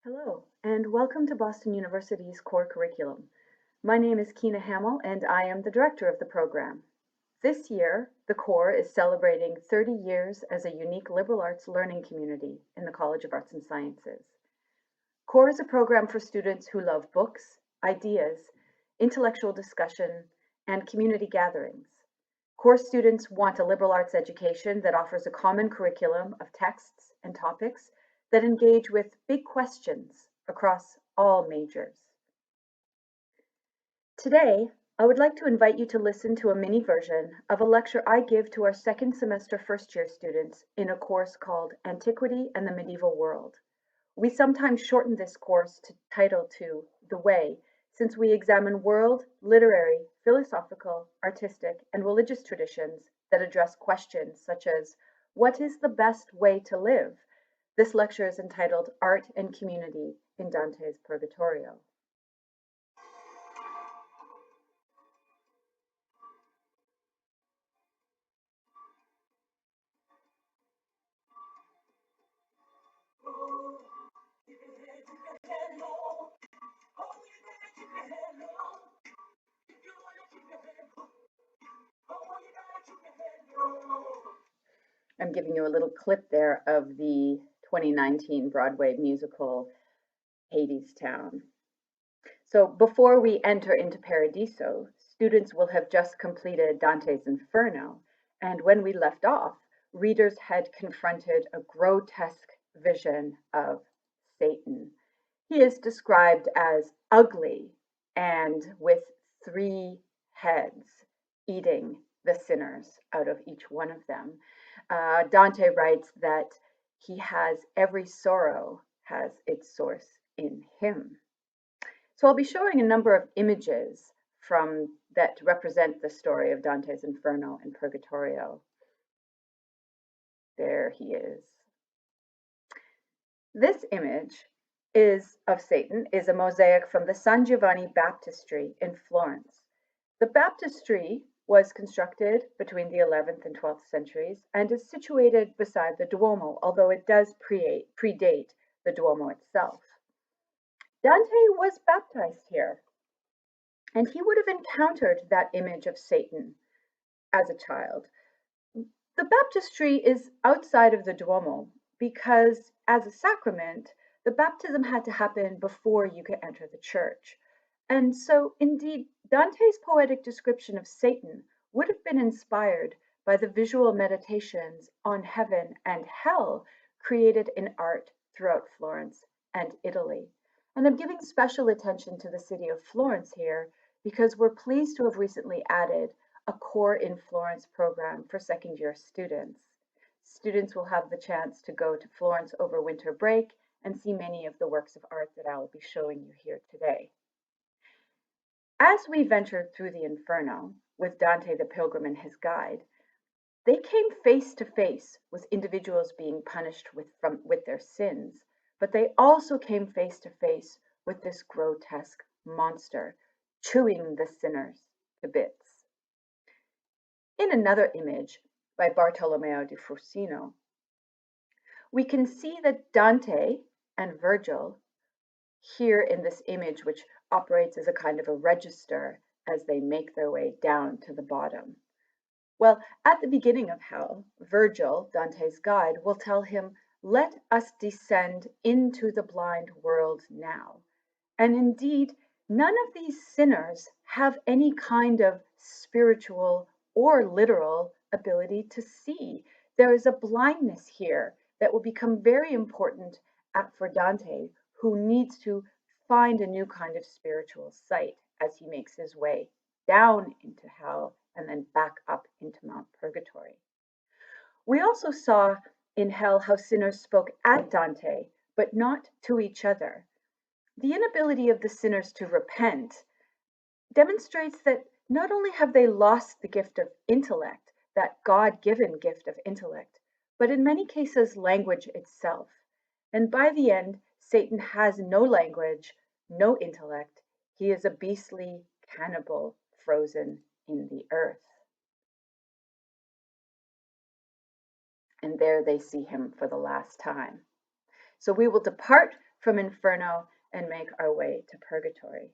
Hello, and welcome to Boston University's core curriculum. My name is Kyna Hamill, and I am the director of the program. This year, the core is celebrating 30 years as a unique liberal arts learning community in the College of Arts and Sciences. Core is a program for students who love books, ideas, intellectual discussion, and community gatherings. Core students want a liberal arts education that offers a common curriculum of texts and topics that engage with big questions across all majors. Today, I would like to invite you to listen to a mini version of a lecture I give to our second semester first year students in a course called Antiquity and the Medieval World. We sometimes shorten this course title to The Way, since we examine world, literary, philosophical, artistic, and religious traditions that address questions such as, what is the best way to live? This lecture is entitled Art and Community in Dante's Purgatorio. I'm giving you a little clip there of the 2019 Broadway musical Hadestown. So before we enter into Paradiso, students will have just completed Dante's Inferno, and when we left off, readers had confronted a grotesque vision of Satan. He is described as ugly and with 3 heads, eating the sinners out of each one of them. Dante writes that he has every sorrow has its source in him. So I'll be showing a number of images from that represent the story of Dante's Inferno and Purgatorio. There he is. This image of Satan is a mosaic from the San Giovanni Baptistry in Florence. The baptistry was constructed between the 11th and 12th centuries and is situated beside the Duomo, although it does predate the Duomo itself. Dante was baptized here, and he would have encountered that image of Satan as a child. The baptistry is outside of the Duomo because, as a sacrament, the baptism had to happen before you could enter the church. And so, indeed, Dante's poetic description of Satan would have been inspired by the visual meditations on heaven and hell created in art throughout Florence and Italy. And I'm giving special attention to the city of Florence here because we're pleased to have recently added a Core in Florence program for second year students. Students will have the chance to go to Florence over winter break and see many of the works of art that I will be showing you here today. As we ventured through the Inferno with Dante the Pilgrim and his guide, they came face to face with individuals being punished with their sins, but they also came face to face with this grotesque monster chewing the sinners to bits. In another image by Bartolomeo di Fusino, we can see that Dante and Virgil, here in this image, which operates as a kind of a register as they make their way down to the bottom. Well, at the beginning of hell, Virgil, Dante's guide, will tell him, "Let us descend into the blind world now." And indeed, none of these sinners have any kind of spiritual or literal ability to see. There is a blindness here that will become very important for Dante, who needs to find a new kind of spiritual sight as he makes his way down into hell and then back up into Mount Purgatory. We also saw in hell how sinners spoke at Dante, but not to each other. The inability of the sinners to repent demonstrates that not only have they lost the gift of intellect, that God-given gift of intellect, but in many cases language itself. And by the end, Satan has no language, no intellect. He is a beastly cannibal frozen in the earth. And there they see him for the last time. So we will depart from Inferno and make our way to Purgatory.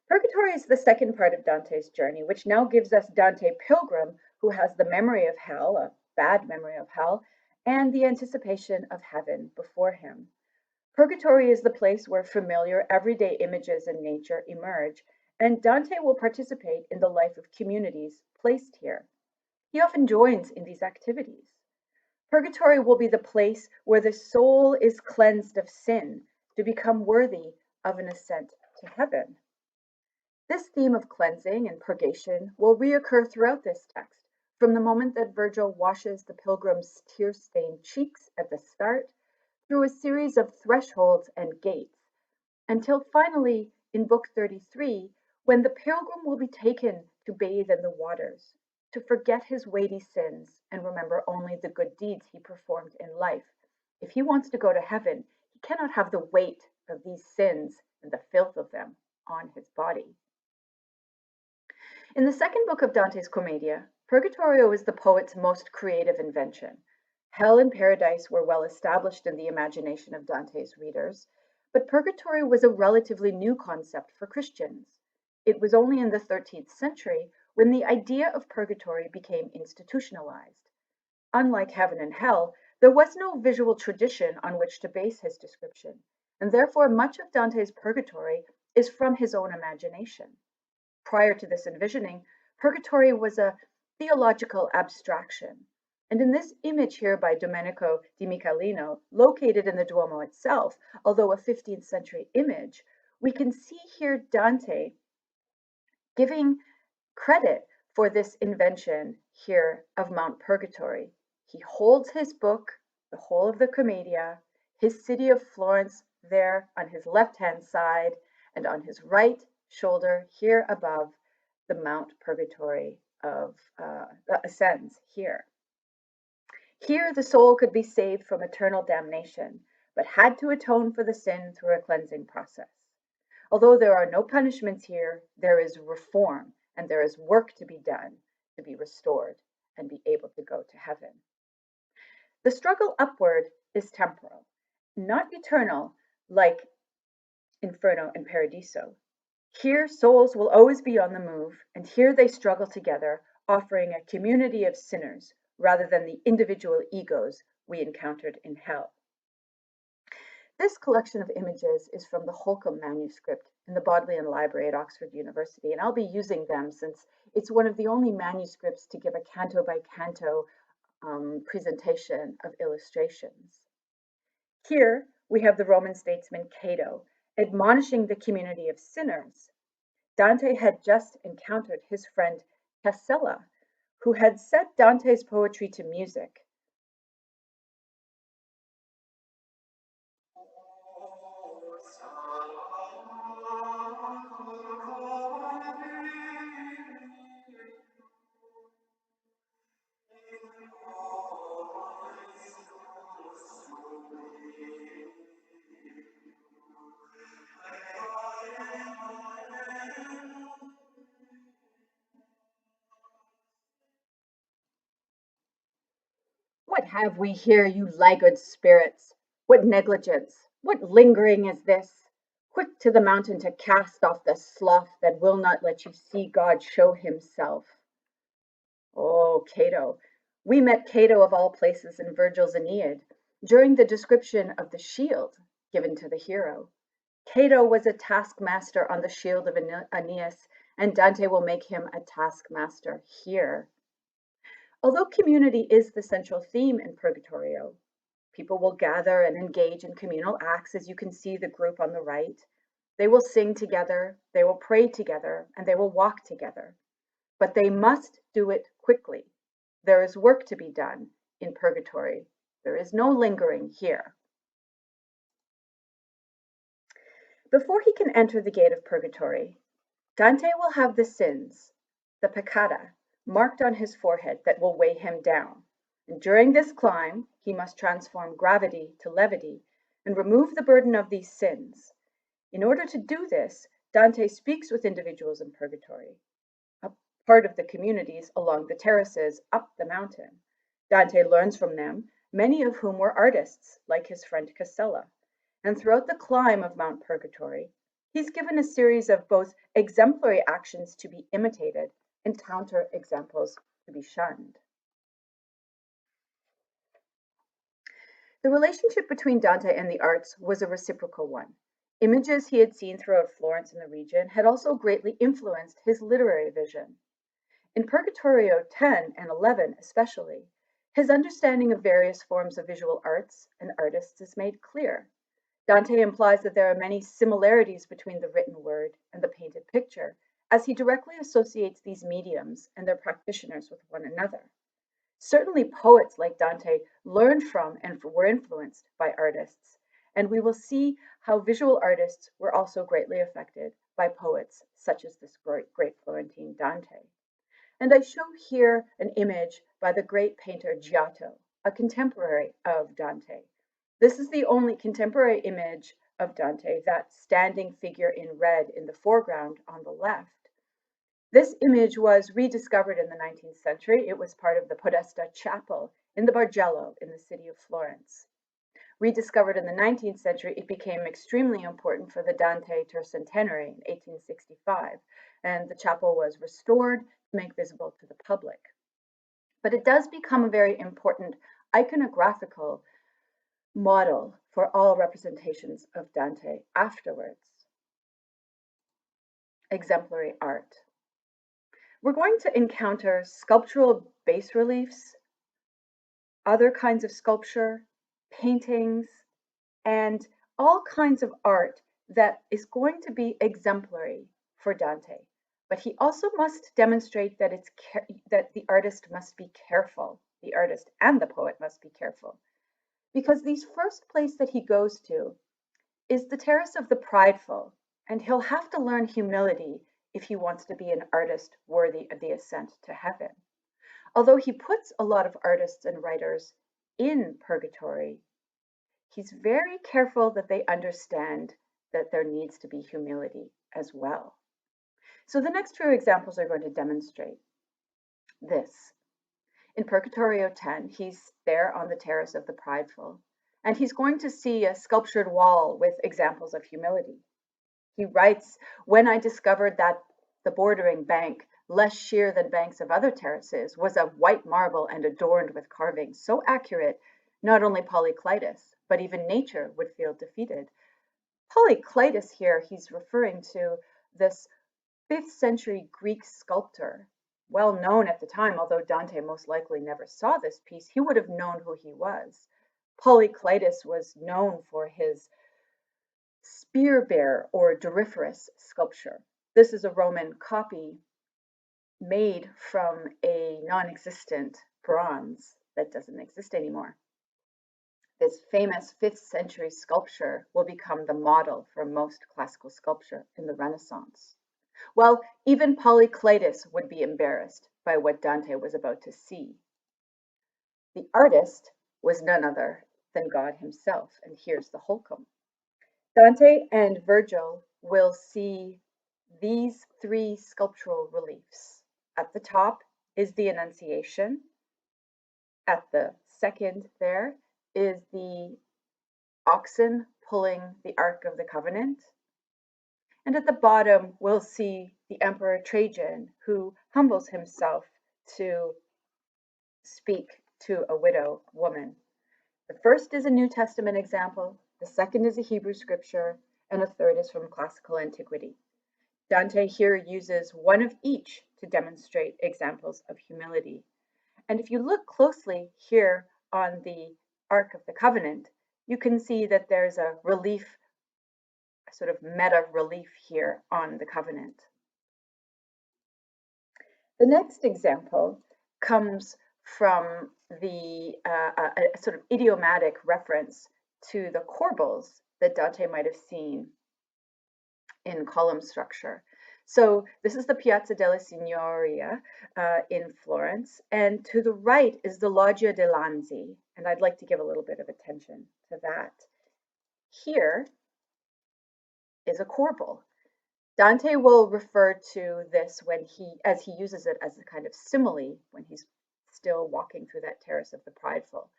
Purgatory is the second part of Dante's journey, which now gives us Dante Pilgrim, who has the memory of hell, a bad memory of hell, and the anticipation of heaven before him. Purgatory is the place where familiar, everyday images in nature emerge, and Dante will participate in the life of communities placed here. He often joins in these activities. Purgatory will be the place where the soul is cleansed of sin to become worthy of an ascent to heaven. This theme of cleansing and purgation will reoccur throughout this text, from the moment that Virgil washes the pilgrim's tear-stained cheeks at the start, through a series of thresholds and gates, until finally in Book 33, when the pilgrim will be taken to bathe in the waters, to forget his weighty sins and remember only the good deeds he performed in life. If he wants to go to heaven, he cannot have the weight of these sins and the filth of them on his body. In the second book of Dante's Commedia, Purgatorio is the poet's most creative invention. Hell and paradise were well established in the imagination of Dante's readers, but purgatory was a relatively new concept for Christians. It was only in the 13th century when the idea of purgatory became institutionalized. Unlike heaven and hell, there was no visual tradition on which to base his description, and therefore much of Dante's purgatory is from his own imagination. Prior to this envisioning, purgatory was a theological abstraction. And in this image here by Domenico di Michelino, located in the Duomo itself, although a 15th century image, we can see here Dante giving credit for this invention here of Mount Purgatory. He holds his book, the whole of the Commedia, his city of Florence there on his left-hand side, and on his right shoulder here above the Mount Purgatory that ascends here. Here the soul could be saved from eternal damnation, but had to atone for the sin through a cleansing process. Although there are no punishments here, there is reform and there is work to be done to be restored and be able to go to heaven. The struggle upward is temporal, not eternal like Inferno and Paradiso. Here souls will always be on the move, and here they struggle together, offering a community of sinners rather than the individual egos we encountered in hell. This collection of images is from the Holcomb manuscript in the Bodleian Library at Oxford University, and I'll be using them since it's one of the only manuscripts to give a canto by canto presentation of illustrations. Here we have the Roman statesman Cato admonishing the community of sinners. Dante had just encountered his friend Della, who had set Dante's poetry to music. What have we here, you laggard spirits? What negligence, what lingering is this? Quick to the mountain to cast off the sloth that will not let you see God show himself. Oh, Cato. We met Cato of all places in Virgil's Aeneid during the description of the shield given to the hero. Cato was a taskmaster on the shield of Aeneas, and Dante will make him a taskmaster here. Although community is the central theme in Purgatorio, people will gather and engage in communal acts, as you can see the group on the right. They will sing together, they will pray together, and they will walk together. But they must do it quickly. There is work to be done in Purgatory. There is no lingering here. Before he can enter the gate of Purgatory, Dante will have the sins, the peccata, marked on his forehead that will weigh him down. And during this climb, he must transform gravity to levity and remove the burden of these sins. In order to do this, Dante speaks with individuals in Purgatory, a part of the communities along the terraces up the mountain. Dante learns from them, many of whom were artists, like his friend Casella. And throughout the climb of Mount Purgatory, he's given a series of both exemplary actions to be imitated and counter examples to be shunned. The relationship between Dante and the arts was a reciprocal one. Images he had seen throughout Florence and the region had also greatly influenced his literary vision. In Purgatorio 10 and 11 especially, his understanding of various forms of visual arts and artists is made clear. Dante implies that there are many similarities between the written word and the painted picture, as he directly associates these mediums and their practitioners with one another. Certainly poets like Dante learned from and were influenced by artists, and we will see how visual artists were also greatly affected by poets such as this great Florentine Dante. And I show here an image by the great painter Giotto, a contemporary of Dante. This is the only contemporary image of Dante, that standing figure in red in the foreground on the left. This image was rediscovered in the 19th century. It was part of the Podesta chapel in the Bargello in the city of Florence. Rediscovered in the 19th century, it became extremely important for the Dante Tercentenary in 1865, and the chapel was restored to make visible to the public. But it does become a very important iconographical model for all representations of Dante afterwards. Exemplary art. We're going to encounter sculptural bas reliefs, other kinds of sculpture, paintings, and all kinds of art that is going to be exemplary for Dante. But he also must demonstrate that that the artist must be careful. The artist and the poet must be careful. Because the first place that he goes to is the terrace of the prideful, and he'll have to learn humility if he wants to be an artist worthy of the ascent to heaven. Although he puts a lot of artists and writers in purgatory, he's very careful that they understand that there needs to be humility as well. So the next few examples are going to demonstrate this. In Purgatorio 10, he's there on the terrace of the prideful, and he's going to see a sculptured wall with examples of humility. He writes, "When I discovered that the bordering bank, less sheer than banks of other terraces, was of white marble and adorned with carvings so accurate, not only Polyclitus, but even nature would feel defeated." Polyclitus here, he's referring to this 5th century Greek sculptor, well known at the time, although Dante most likely never saw this piece, he would have known who he was. Polyclitus was known for his spear bear or doryphorus sculpture. This is a Roman copy made from a non-existent bronze that doesn't exist anymore. This famous 5th century sculpture will become the model for most classical sculpture in the Renaissance. Well, even Polyclitus would be embarrassed by what Dante was about to see. The artist was none other than God himself, and here's the Holcomb. Dante and Virgil will see these 3 sculptural reliefs. At the top is the Annunciation. At the second there is the oxen pulling the Ark of the Covenant. And at the bottom, we'll see the Emperor Trajan, who humbles himself to speak to a widow woman. The first is a New Testament example, the second is a Hebrew scripture, and a third is from classical antiquity. Dante here uses one of each to demonstrate examples of humility. And if you look closely here on the Ark of the Covenant, you can see that there's a relief, a sort of meta relief here on the covenant. The next example comes from the a sort of idiomatic reference to the corbels that Dante might have seen in column structure. So this is the Piazza della Signoria in Florence, and to the right is the Loggia dei Lanzi, and I'd like to give a little bit of attention to that. Here is a corbel. Dante will refer to this as he uses it as a kind of simile when he's still walking through that terrace of the prideful.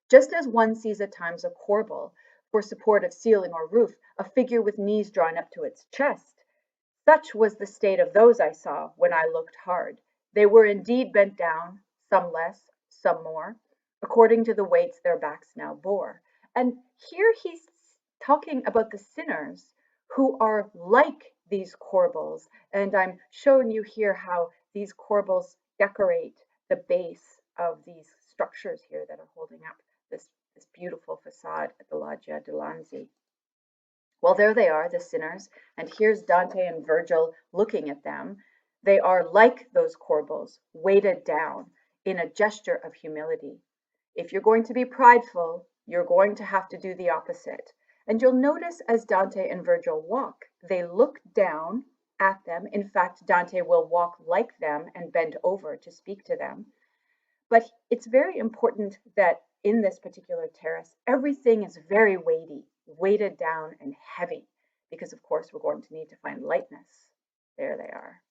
Just as one sees at times a corbel for support of ceiling or roof, a figure with knees drawn up to its chest. Such was the state of those I saw when I looked hard. They were indeed bent down, some less, some more, according to the weights their backs now bore. And here he's talking about the sinners who are like these corbels. And I'm showing you here how these corbels decorate the base of these structures here that are holding up this beautiful facade at the Loggia de Lanzi. Well, there they are, the sinners, and here's Dante and Virgil looking at them. They are like those corbels, weighted down in a gesture of humility. If you're going to be prideful, you're going to have to do the opposite. And you'll notice as Dante and Virgil walk, they look down at them. In fact, Dante will walk like them and bend over to speak to them. But it's very important that in this particular terrace, everything is very weighted down and heavy, because of course we're going to need to find lightness. There they are.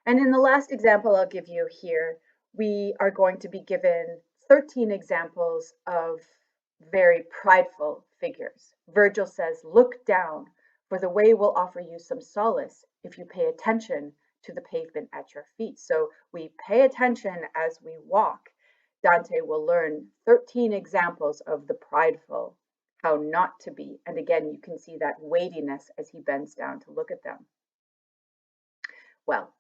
And in the last example I'll give you here, we are going to be given 13 examples of very prideful figures. Virgil says, "Look down, for the way will offer you some solace if you pay attention to the pavement at your feet." So we pay attention as we walk. Dante will learn 13 examples of the prideful, how not to be. And again, you can see that weightiness as he bends down to look at them. Well,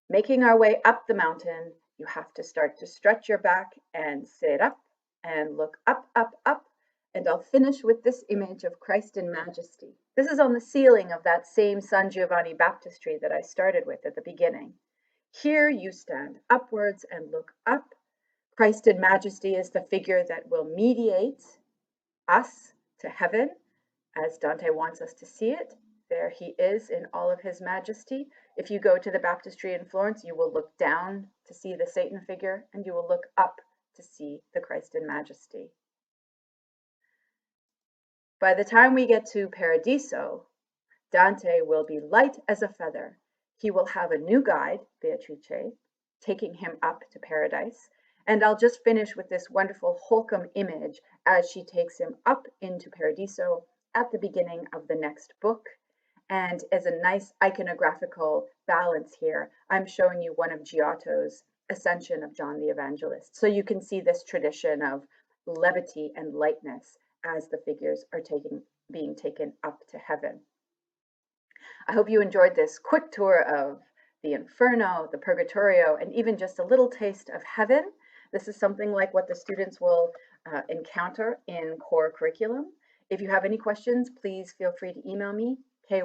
making our way up the mountain, you have to start to stretch your back and sit up and look up, up, up. And I'll finish with this image of Christ in Majesty. This is on the ceiling of that same San Giovanni baptistry that I started with at the beginning. Here you stand upwards and look up. Christ in Majesty is the figure that will mediate us to heaven, as Dante wants us to see it. There he is in all of his majesty. If you go to the baptistry in Florence, you will look down to see the Satan figure, and you will look up to see the Christ in Majesty. By the time we get to Paradiso, Dante will be light as a feather. He will have a new guide, Beatrice, taking him up to paradise. And I'll just finish with this wonderful Holcomb image as she takes him up into Paradiso at the beginning of the next book. And as a nice iconographical balance here, I'm showing you one of Giotto's Ascension of John the Evangelist. So you can see this tradition of levity and lightness as the figures are being taken up to heaven. I hope you enjoyed this quick tour of the Inferno, the Purgatorio, and even just a little taste of heaven. This is something like what the students will encounter in core curriculum. If you have any questions, please feel free to email me, ky